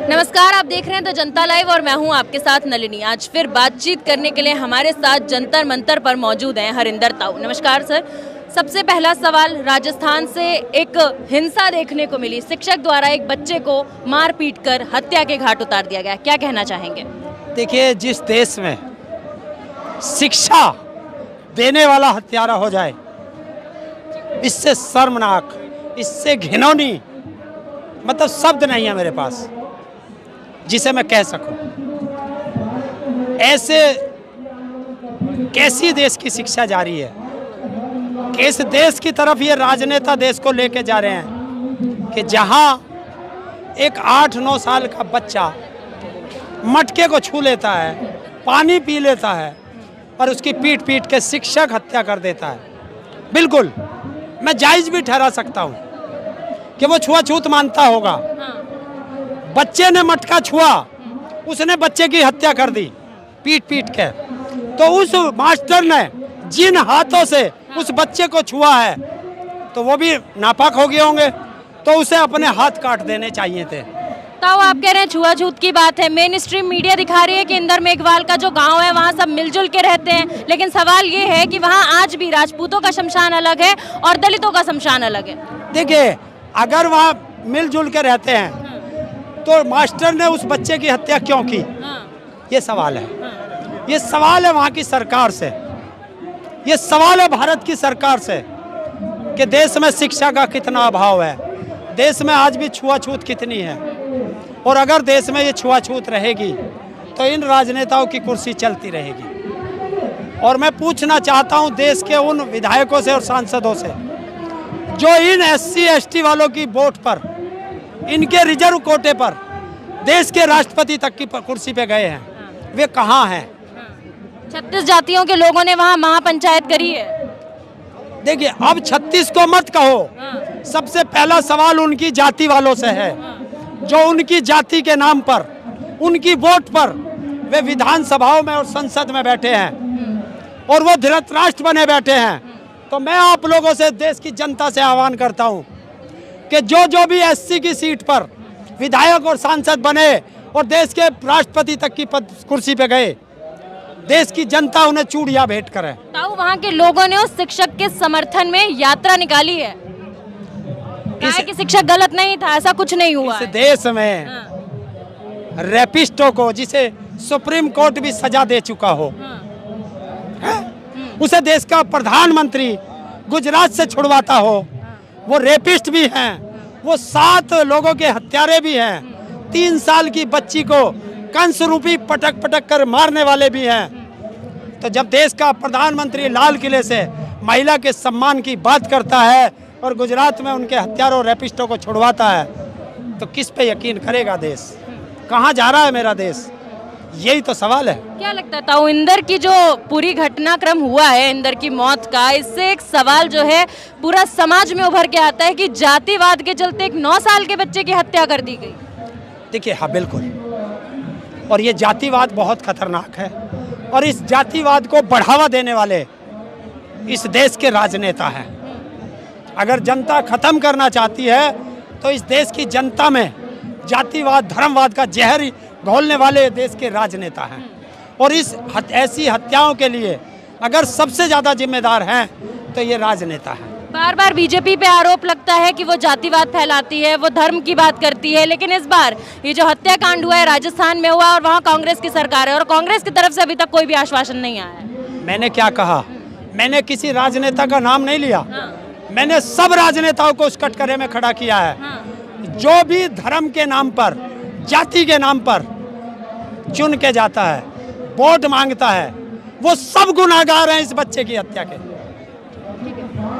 नमस्कार, आप देख रहे हैं द जनता लाइव और मैं हूं आपके साथ नलिनी। आज फिर बातचीत करने के लिए हमारे साथ जंतर मंतर पर मौजूद हैं हरिंदर ताऊ। नमस्कार सर। सबसे पहला सवाल, राजस्थान से एक हिंसा देखने को मिली, शिक्षक द्वारा एक बच्चे को मार पीट कर हत्या के घाट उतार दिया गया, क्या कहना चाहेंगे? देखिए, जिस देश में शिक्षा देने वाला हत्यारा हो जाए, इससे शर्मनाक, इससे घिनौनी मतलब शब्द नहीं है मेरे पास जिसे मैं कह सकूं। ऐसे कैसी देश की शिक्षा जारी है, किस देश की तरफ ये राजनेता देश को लेके जा रहे हैं कि जहां एक 8-9 साल का बच्चा मटके को छू लेता है, पानी पी लेता है और उसकी पीट पीट के शिक्षक हत्या कर देता है। बिल्कुल मैं जायज़ भी ठहरा सकता हूं कि वो छुआछूत मानता होगा। बच्चे ने मटका छुआ, उसने बच्चे की हत्या कर दी पीट पीट के, तो उस मास्टर ने जिन हाथों से उस बच्चे को छुआ है तो वो भी नापाक हो गए होंगे, तो उसे अपने हाथ काट देने चाहिए थे। तो आप कह रहे हैं छुआछूत की बात है, मेन स्ट्रीम मीडिया दिखा रही है कि इंदर मेघवाल का जो गांव है वहां सब मिलजुल के रहते हैं, लेकिन सवाल ये है कि वहां आज भी राजपूतों का शमशान अलग है और दलितों का शमशान अलग है। देखिए, अगर वहाँ मिलजुल के रहते हैं तो मास्टर ने उस बच्चे की हत्या क्यों की, ये सवाल है। ये सवाल है वहाँ की सरकार से, ये सवाल है भारत की सरकार से कि देश में शिक्षा का कितना अभाव है, देश में आज भी छुआछूत कितनी है, और अगर देश में ये छुआछूत रहेगी तो इन राजनेताओं की कुर्सी चलती रहेगी। और मैं पूछना चाहता हूँ देश के उन विधायकों से और सांसदों से जो इन SC/ST वालों की वोट पर, इनके रिजर्व कोटे पर देश के राष्ट्रपति तक की कुर्सी पे गए हैं, वे कहाँ हैं? 36 जातियों के लोगों ने वहाँ महापंचायत करी है। देखिए, अब 36 को मत कहो, सबसे पहला सवाल उनकी जाति वालों से है, जो उनकी जाति के नाम पर, उनकी वोट पर वे विधानसभाओं में और संसद में बैठे हैं और वो धृतराष्ट्र बने बैठे हैं। तो मैं आप लोगों से, देश की जनता से आह्वान करता हूं कि जो भी SC की सीट पर विधायक और सांसद बने और देश के राष्ट्रपति तक की कुर्सी पे गए, देश की जनता उन्हें चूड़ियां भेंट करे। ताऊ, वहाँ के लोगों ने उस शिक्षक के समर्थन में यात्रा निकाली है, कहा कि शिक्षक गलत नहीं था, ऐसा कुछ नहीं हुआ। इस देश में रेपिस्टों को, जिसे सुप्रीम कोर्ट भी सजा दे चुका हो, उसे देश का प्रधानमंत्री गुजरात से छुड़वाता हो, वो रेपिस्ट भी हैं, वो 7 लोगों के हत्यारे भी हैं, 3 साल की बच्ची को कंस रूपी पटक पटक कर मारने वाले भी हैं। तो जब देश का प्रधानमंत्री लाल किले से महिला के सम्मान की बात करता है और गुजरात में उनके हत्यारों रेपिस्टों को छुड़वाता है, तो किस पे यकीन करेगा देश? कहाँ जा रहा है मेरा देश? यही तो सवाल है। क्या लगता है ताऊ, इंदर की जो पूरी घटनाक्रम हुआ है, इंदर की मौत का, इससे एक सवाल जो है पूरा समाज में उभर के आता है कि जातिवाद के चलते एक 9 साल के बच्चे की हत्या कर दी गई। देखिए, हाँ बिल्कुल, और ये जातिवाद बहुत खतरनाक है और इस जातिवाद को बढ़ावा देने वाले इस देश के राजनेता हैं। अगर जनता खत्म करना चाहती है तो इस देश की जनता में जातिवाद, धर्मवाद का जहर घोलने वाले देश के राजनेता हैं, और इस ऐसी हत्याओं के लिए अगर सबसे ज़्यादा जिम्मेदार हैं तो ये राजनेता हैं। बार बार बीजेपी पे आरोप लगता है कि वो जातिवाद फैलाती है, वो धर्म की बात करती है, लेकिन इस बार ये जो हत्याकांड हुआ है राजस्थान में हुआ और वहाँ कांग्रेस की सरकार है और कांग्रेस की तरफ से अभी तक कोई भी आश्वासन नहीं आया है। मैंने क्या कहा? मैंने किसी राजनेता का नाम नहीं लिया, मैंने सब राजनेताओं को उस कटघरे में खड़ा किया है। जो भी धर्म के नाम पर, जाति के नाम पर चुन के जाता है, वोट मांगता है, वो सब गुनाहगार हैं इस बच्चे की हत्या के।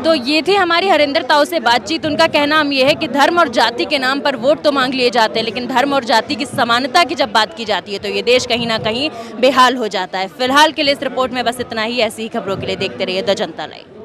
तो ये थी हमारी हरिंदर ताऊ से बातचीत। उनका कहना हम ये है कि धर्म और जाति के नाम पर वोट तो मांग लिए जाते हैं, लेकिन धर्म और जाति की समानता की जब बात की जाती है तो ये देश कहीं ना कहीं बेहाल हो जाता है। फिलहाल के लिए इस रिपोर्ट में बस इतना ही। ऐसी ही खबरों के लिए देखते रहिए द जनता लाइव।